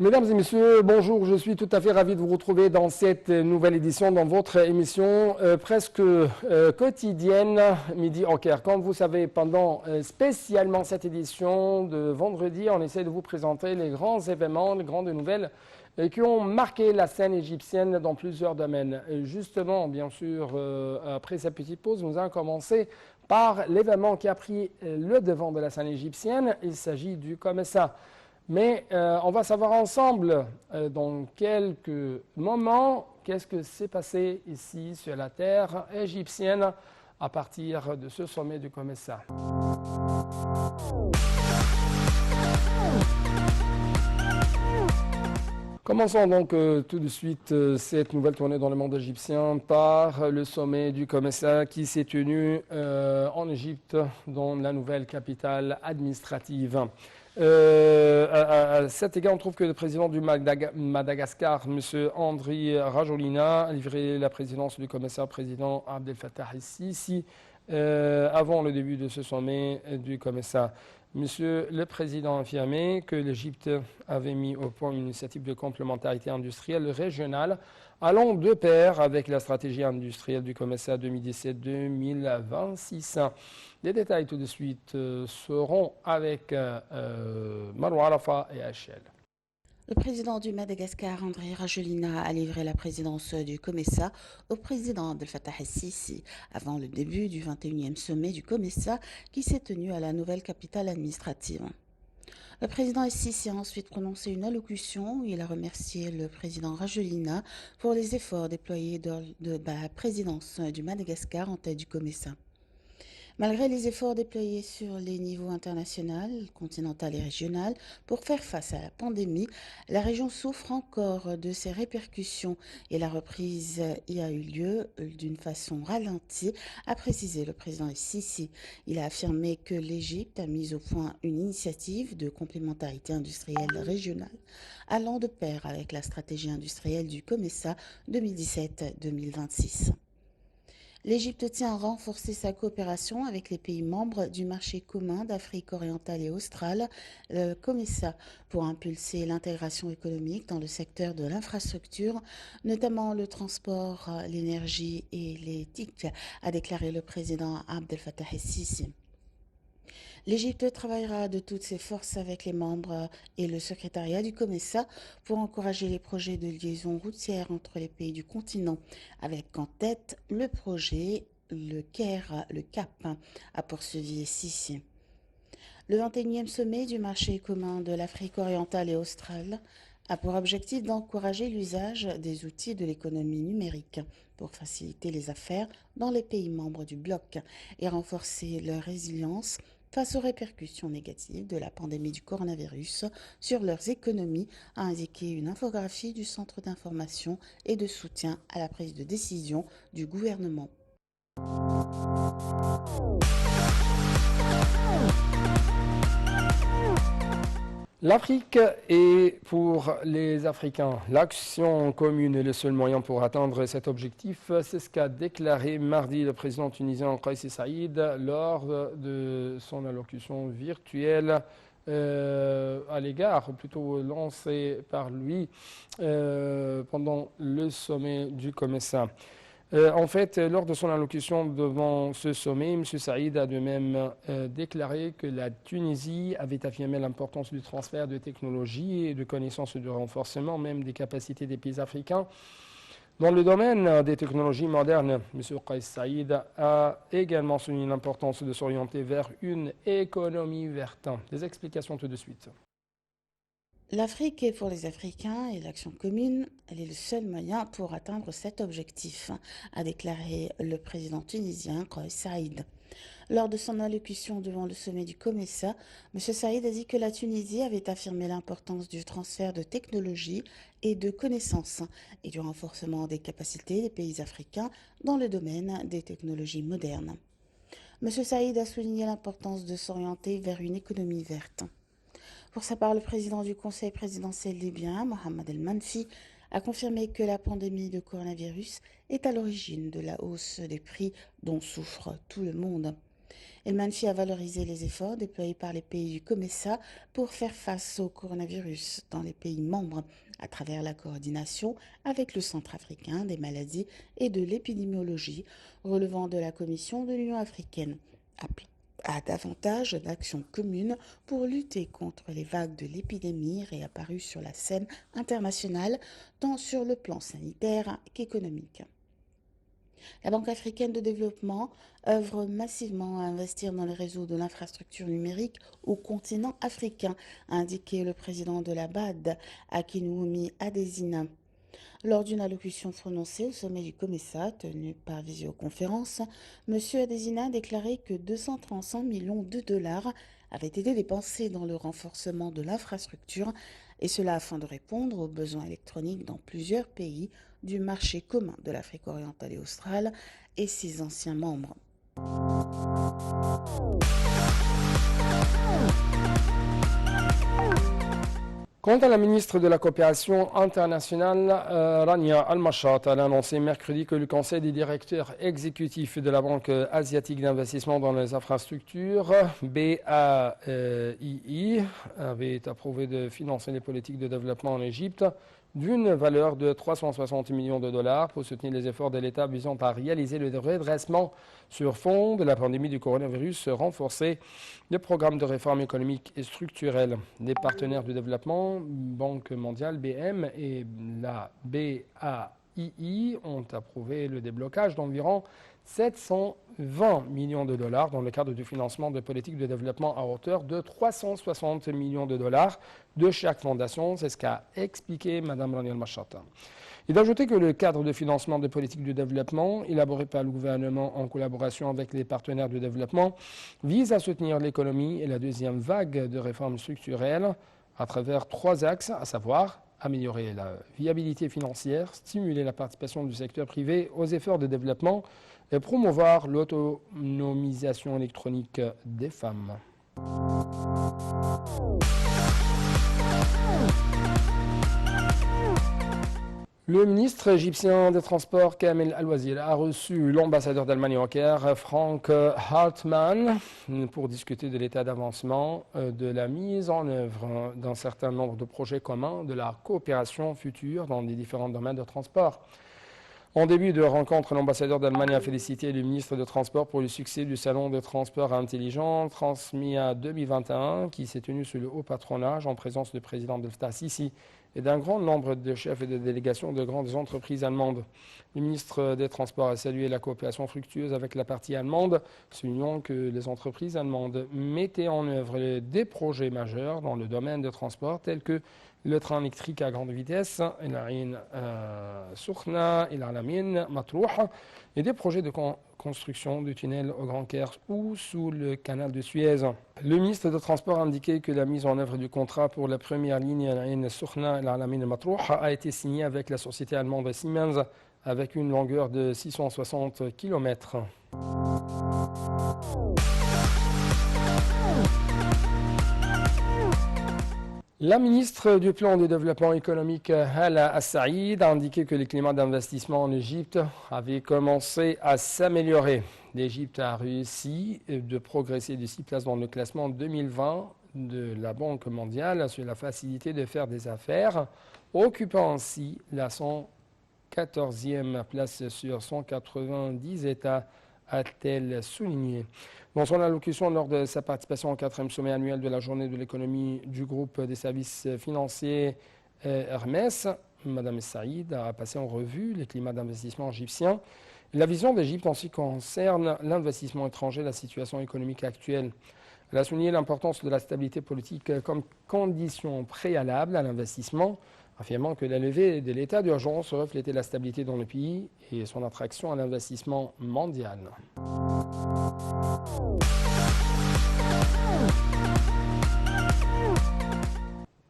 Mesdames et messieurs, bonjour, je suis tout à fait ravi de vous retrouver dans cette nouvelle édition, dans votre émission presque quotidienne, Midi au Caire. Comme vous savez, pendant spécialement cette édition de vendredi, on essaie de vous présenter les grands événements, les grandes nouvelles qui ont marqué la scène égyptienne dans plusieurs domaines. Et justement, bien sûr, après cette petite pause, nous allons commencer par l'événement qui a pris le devant de la scène égyptienne. Il s'agit du COMESA. Mais on va savoir ensemble dans quelques moments qu'est-ce que s'est passé ici sur la terre égyptienne à partir de ce sommet du COMESA. Commençons donc tout de suite cette nouvelle tournée dans le monde égyptien par le sommet du COMESA qui s'est tenu en Égypte, dans la nouvelle capitale administrative. À cet égard, on trouve que le président du Madagascar, M. Andry Rajoelina, a livré la présidence du COMESA au président Abdel Fattah el-Sisi avant le début de ce sommet du COMESA. Monsieur le Président a affirmé que l'Égypte avait mis au point une initiative de complémentarité industrielle régionale allant de pair avec la stratégie industrielle du COMESA 2017-2026. Les détails tout de suite seront avec Marwa Arafa et Hachel. Le président du Madagascar, Andry Rajoelina, a livré la présidence du COMESA au président Abdel Fattah el-Sisi avant le début du 21e sommet du COMESA qui s'est tenu à la nouvelle capitale administrative. Le président el-Sisi a ensuite prononcé une allocution où il a remercié le président Rajoelina pour les efforts déployés de la présidence du Madagascar en tête du COMESA. Malgré les efforts déployés sur les niveaux international, continental et régional pour faire face à la pandémie, la région souffre encore de ses répercussions et la reprise y a eu lieu d'une façon ralentie, a précisé le président el-Sisi. Il a affirmé que l'Égypte a mis au point une initiative de complémentarité industrielle régionale allant de pair avec la stratégie industrielle du COMESA 2017-2026. L'Égypte tient à renforcer sa coopération avec les pays membres du marché commun d'Afrique orientale et australe, le COMESA, pour impulser l'intégration économique dans le secteur de l'infrastructure, notamment le transport, l'énergie et les TIC, a déclaré le président Abdel Fattah el-Sisi. L'Égypte travaillera de toutes ses forces avec les membres et le secrétariat du COMESA pour encourager les projets de liaison routière entre les pays du continent, avec en tête le projet le Caire, le Cap, a poursuivi Sisi. Le 21e sommet du marché commun de l'Afrique orientale et australe a pour objectif d'encourager l'usage des outils de l'économie numérique pour faciliter les affaires dans les pays membres du bloc et renforcer leur résilience face aux répercussions négatives de la pandémie du coronavirus sur leurs économies, a indiqué une infographie du Centre d'information et de soutien à la prise de décision du gouvernement. L'Afrique est pour les Africains. L'action commune est le seul moyen pour atteindre cet objectif. C'est ce qu'a déclaré mardi le président tunisien Kais Saïd lors de son allocution virtuelle à l'égard, plutôt lancée par lui pendant le sommet du COMESA. En fait, lors de son allocution devant ce sommet, M. Saïd a de même déclaré que la Tunisie avait affirmé l'importance du transfert de technologies et de connaissances et de renforcement même des capacités des pays africains. Dans le domaine des technologies modernes, M. Kais Saïd a également souligné l'importance de s'orienter vers une économie verte. Des explications tout de suite. L'Afrique est pour les Africains et l'action commune, elle est le seul moyen pour atteindre cet objectif, a déclaré le président tunisien Kais Saïd. Lors de son allocution devant le sommet du COMESA, M. Saïd a dit que la Tunisie avait affirmé l'importance du transfert de technologies et de connaissances et du renforcement des capacités des pays africains dans le domaine des technologies modernes. M. Saïd a souligné l'importance de s'orienter vers une économie verte. Pour sa part, le président du Conseil présidentiel libyen, Mohamed El-Manfi, a confirmé que la pandémie de coronavirus est à l'origine de la hausse des prix dont souffre tout le monde. Il magnifie à valoriser les efforts déployés par les pays du COMESA pour faire face au coronavirus dans les pays membres à travers la coordination avec le Centre africain des maladies et de l'épidémiologie relevant de la Commission de l'Union africaine. À davantage d'actions communes pour lutter contre les vagues de l'épidémie réapparues sur la scène internationale, tant sur le plan sanitaire qu'économique. La Banque africaine de développement œuvre massivement à investir dans les réseaux de l'infrastructure numérique au continent africain, a indiqué le président de la BAD, Akinwumi Adesina. Lors d'une allocution prononcée au sommet du COMESA, tenu par visioconférence, M. Adesina a déclaré que 235 millions de dollars avaient été dépensés dans le renforcement de l'infrastructure, et cela afin de répondre aux besoins électroniques dans plusieurs pays du marché commun de l'Afrique orientale et australe et ses anciens membres. Quant à la ministre de la Coopération internationale, Rania Al-Mashat, elle a annoncé mercredi que le Conseil des directeurs exécutifs de la Banque asiatique d'investissement dans les infrastructures, BAII, avait approuvé de financer les politiques de développement en Égypte d'une valeur de 360 millions de dollars pour soutenir les efforts de l'État visant à réaliser le redressement sur fond de la pandémie du coronavirus, renforcer le programme de réforme économique et structurelle. Les partenaires du développement, Banque mondiale, BM et la BAII ont approuvé le déblocage d'environ 720 millions de dollars dans le cadre du financement de politiques de développement à hauteur de 360 millions de dollars de chaque fondation. C'est ce qu'a expliqué Mme Rania Al-Mashat. Il a ajouté que le cadre de financement de politiques de développement, élaboré par le gouvernement en collaboration avec les partenaires de développement, vise à soutenir l'économie et la deuxième vague de réformes structurelles à travers 3 axes, à savoir améliorer la viabilité financière, stimuler la participation du secteur privé aux efforts de développement et promouvoir l'autonomisation électronique des femmes. Le ministre égyptien des Transports, Kamel Al-Wazir, a reçu l'ambassadeur d'Allemagne au Caire, Frank Hartmann, pour discuter de l'état d'avancement de la mise en œuvre d'un certain nombre de projets communs de la coopération future dans les différents domaines de transport. En début de rencontre, l'ambassadeur d'Allemagne a félicité le ministre des Transports pour le succès du salon de transport intelligent Transmia 2021 qui s'est tenu sous le haut patronage en présence du président Abdel Fattah Sisi et d'un grand nombre de chefs et de délégations de grandes entreprises allemandes. Le ministre des Transports a salué la coopération fructueuse avec la partie allemande, soulignant que les entreprises allemandes mettaient en œuvre des projets majeurs dans le domaine des transports tels que le train électrique à grande vitesse, El Ain Soukhna, El Alamein, Matrouh, et des projets de construction du tunnel au Grand Caire ou sous le canal de Suez. Le ministre des Transports a indiqué que la mise en œuvre du contrat pour la première ligne El Ain Soukhna, El Alamein, Matrouh a été signée avec la société allemande Siemens avec une longueur de 660 km. La ministre du Plan de développement économique, Hala As-Saïd, a indiqué que le climat d'investissement en Égypte avait commencé à s'améliorer. L'Égypte a réussi de progresser de 6 places dans le classement 2020 de la Banque mondiale sur la facilité de faire des affaires, occupant ainsi la 114e place sur 190 États, a-t-elle souligné. Dans son allocution lors de sa participation au 4e sommet annuel de la journée de l'économie du groupe des services financiers Hermès, Mme Saïd a passé en revue le climat d'investissement égyptien et la vision d'Égypte en ce qui concerne l'investissement étranger et la situation économique actuelle. Elle a souligné l'importance de la stabilité politique comme condition préalable à l'investissement, affirmant que la levée de l'état d'urgence reflétait la stabilité dans le pays et son attraction à l'investissement mondial.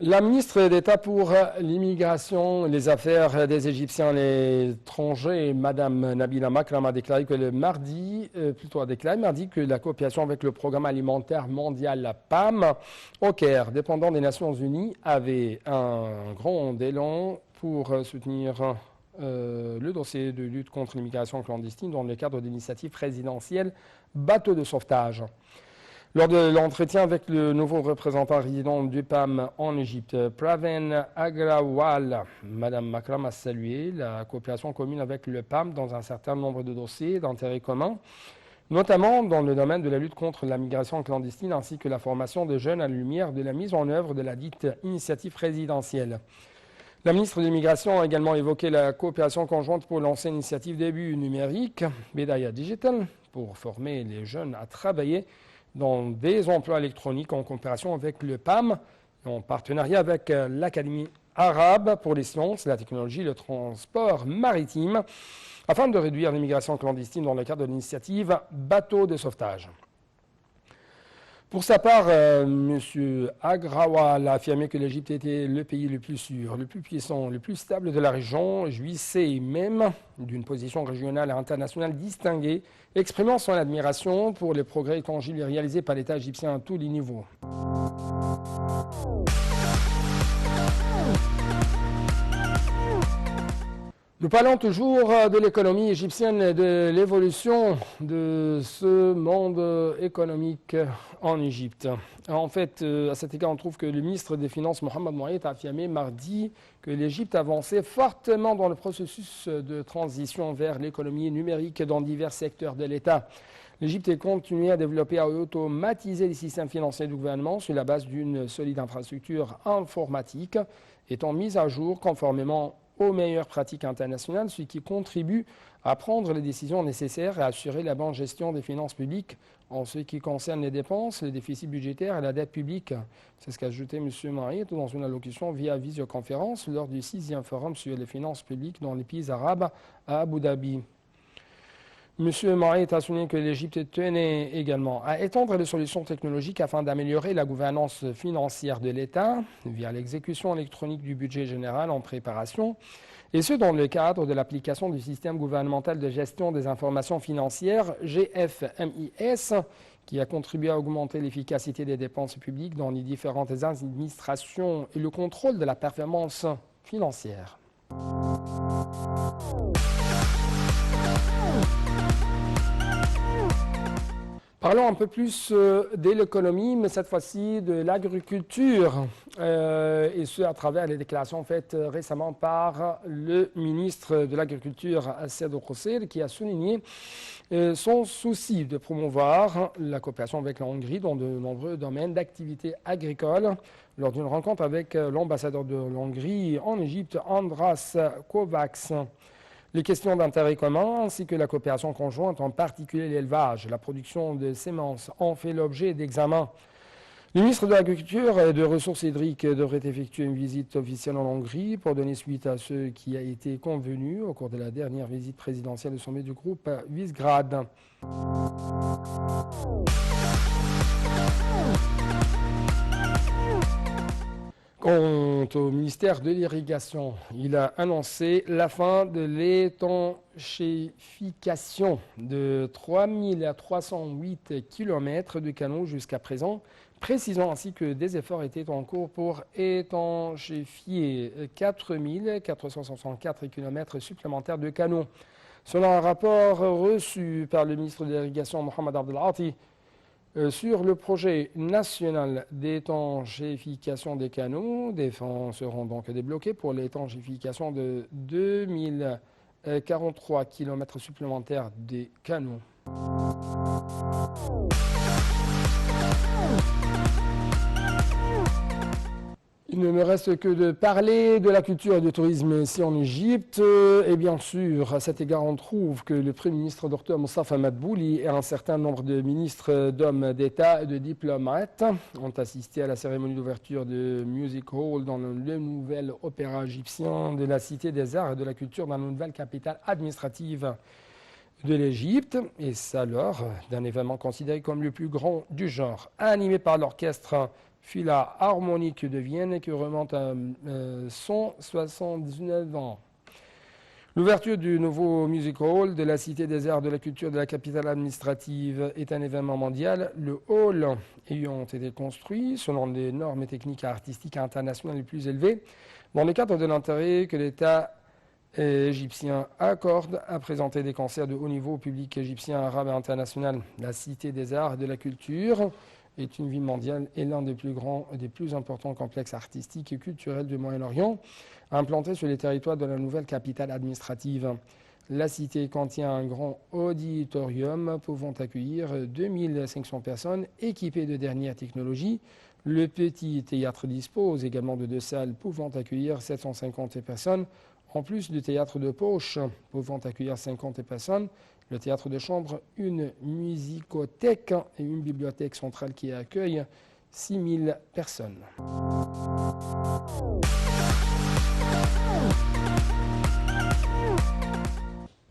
La ministre d'État pour l'immigration et les affaires des Égyptiens à l'étranger, Mme Nabila Makram, a déclaré mardi que la coopération avec le programme alimentaire mondial, la PAM, au Caire, dépendant des Nations Unies, avait un grand élan pour soutenir le dossier de lutte contre l'immigration clandestine dans le cadre d'initiatives présidentielles bateaux de sauvetage. Lors de l'entretien avec le nouveau représentant résident du PAM en Égypte, Pravin Agrawal, Mme Makram a salué la coopération commune avec le PAM dans un certain nombre de dossiers d'intérêt commun, notamment dans le domaine de la lutte contre la migration clandestine ainsi que la formation des jeunes à la lumière de la mise en œuvre de la dite initiative présidentielle. La ministre de l'Immigration a également évoqué la coopération conjointe pour lancer l'initiative début numérique, Bedaya Digital, pour former les jeunes à travailler dans des emplois électroniques en coopération avec le PAM, en partenariat avec l'Académie arabe pour les sciences, la technologie et le transport maritime, afin de réduire l'immigration clandestine dans le cadre de l'initiative Bateaux de sauvetage. Pour sa part, M. Agrawal a affirmé que l'Égypte était le pays le plus sûr, le plus puissant, le plus stable de la région, jouissait même d'une position régionale et internationale distinguée, exprimant son admiration pour les progrès tangibles réalisés par l'État égyptien à tous les niveaux. Nous parlons toujours de l'économie égyptienne et de l'évolution de ce monde économique en Égypte. En fait, à cet égard, on trouve que le ministre des Finances, Mohamed Mouaït, a affirmé mardi que l'Égypte avançait fortement dans le processus de transition vers l'économie numérique dans divers secteurs de l'État. L'Égypte est continuée à développer et à automatiser les systèmes financiers du gouvernement sur la base d'une solide infrastructure informatique étant mise à jour conformément aux meilleures pratiques internationales, ce qui contribue à prendre les décisions nécessaires et à assurer la bonne gestion des finances publiques en ce qui concerne les dépenses, les déficits budgétaires et la dette publique. C'est ce qu'a ajouté M. Marit dans une allocution via visioconférence lors du 6e forum sur les finances publiques dans les pays arabes à Abu Dhabi. M. Marit a souligné que l'Égypte tenait également à étendre les solutions technologiques afin d'améliorer la gouvernance financière de l'État via l'exécution électronique du budget général en préparation, et ce dans le cadre de l'application du système gouvernemental de gestion des informations financières GFMIS, qui a contribué à augmenter l'efficacité des dépenses publiques dans les différentes administrations et le contrôle de la performance financière. Parlons un peu plus de l'économie, mais cette fois-ci de l'agriculture, et ce à travers les déclarations faites récemment par le ministre de l'Agriculture, Assed Okhosir, qui a souligné son souci de promouvoir la coopération avec la Hongrie dans de nombreux domaines d'activité agricole lors d'une rencontre avec l'ambassadeur de Hongrie en Égypte, Andras Kovacs. Les questions d'intérêt commun ainsi que la coopération conjointe, en particulier l'élevage, la production de semences, ont fait l'objet d'examens. Le ministre de l'Agriculture et des Ressources hydriques devrait effectuer une visite officielle en Hongrie pour donner suite à ce qui a été convenu au cours de la dernière visite présidentielle au sommet du groupe Visegrad. Quant au ministère de l'Irrigation, il a annoncé la fin de l'étanchéification de 3308 km de canaux jusqu'à présent, précisant ainsi que des efforts étaient en cours pour étanchéifier 4464 km supplémentaires de canaux. Selon un rapport reçu par le ministre de l'Irrigation, Mohamed Abdelati, sur le projet national d'étanchéification des canaux, des fonds seront donc débloqués pour l'étanchéification de 2043 km supplémentaires des canaux. Il ne me reste que de parler de la culture et du tourisme ici en Égypte. Et bien sûr, à cet égard, on trouve que le Premier ministre Dr Moustapha Madbouli et un certain nombre de ministres, d'hommes d'État et de diplomates ont assisté à la cérémonie d'ouverture de Music Hall dans le nouvel opéra égyptien de la Cité des Arts et de la Culture dans la nouvelle capitale administrative de l'Égypte. Et ça lors d'un événement considéré comme le plus grand du genre, animé par l'orchestre Philharmonique de Vienne qui remonte à 179 ans. L'ouverture du nouveau Music Hall de la Cité des Arts de la Culture de la capitale administrative est un événement mondial. Le hall ayant été construit selon les normes techniques et artistiques internationales les plus élevées dans le cadre de l'intérêt que l'État égyptien Accorde a présenté des concerts de haut niveau au public égyptien, arabe et international. La Cité des Arts et de la Culture est une ville mondiale et l'un des plus grands et des plus importants complexes artistiques et culturels du Moyen-Orient, implanté sur les territoires de la nouvelle capitale administrative. La cité contient un grand auditorium pouvant accueillir 2500 personnes équipées de dernières technologies. Le petit théâtre dispose également de 2 salles pouvant accueillir 750 personnes, en plus du théâtre de poche pouvant accueillir 50 personnes. Le théâtre de chambre, une musicothèque et une bibliothèque centrale qui accueille 6000 personnes.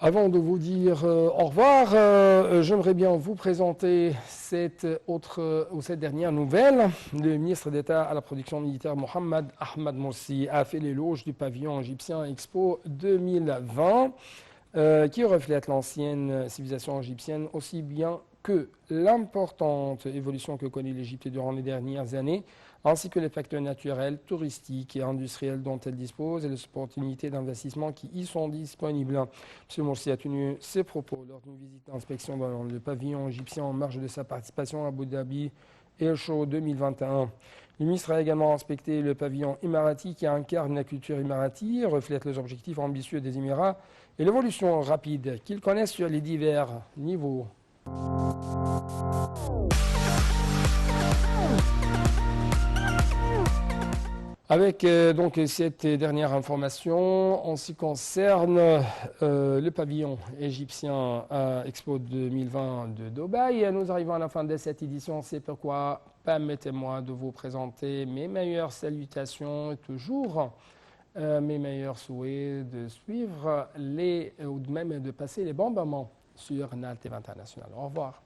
Avant de vous dire au revoir, j'aimerais bien vous présenter cette dernière nouvelle. Le ministre d'État à la production militaire Mohamed Ahmad Morsi a fait l'éloge du pavillon égyptien Expo 2020 qui reflète l'ancienne civilisation égyptienne aussi bien que l'importante évolution que connaît l'Égypte durant les dernières années, ainsi que les facteurs naturels, touristiques et industriels dont elle dispose et les opportunités d'investissement qui y sont disponibles. M. Morsi a tenu ses propos lors d'une visite d'inspection dans le pavillon égyptien en marge de sa participation à Abu Dhabi Air Show 2021. Le ministre a également inspecté le pavillon émirati qui incarne la culture émirati, reflète les objectifs ambitieux des Émirats et l'évolution rapide qu'ils connaissent sur les divers niveaux. Avec donc cette dernière information, en ce qui concerne le pavillon égyptien à Expo 2020 de Dubaï, nous arrivons à la fin de cette édition. C'est pourquoi permettez-moi de vous présenter mes meilleures salutations et toujours mes meilleurs souhaits de suivre ou même de passer les bons moments sur NAL TV International. Au revoir.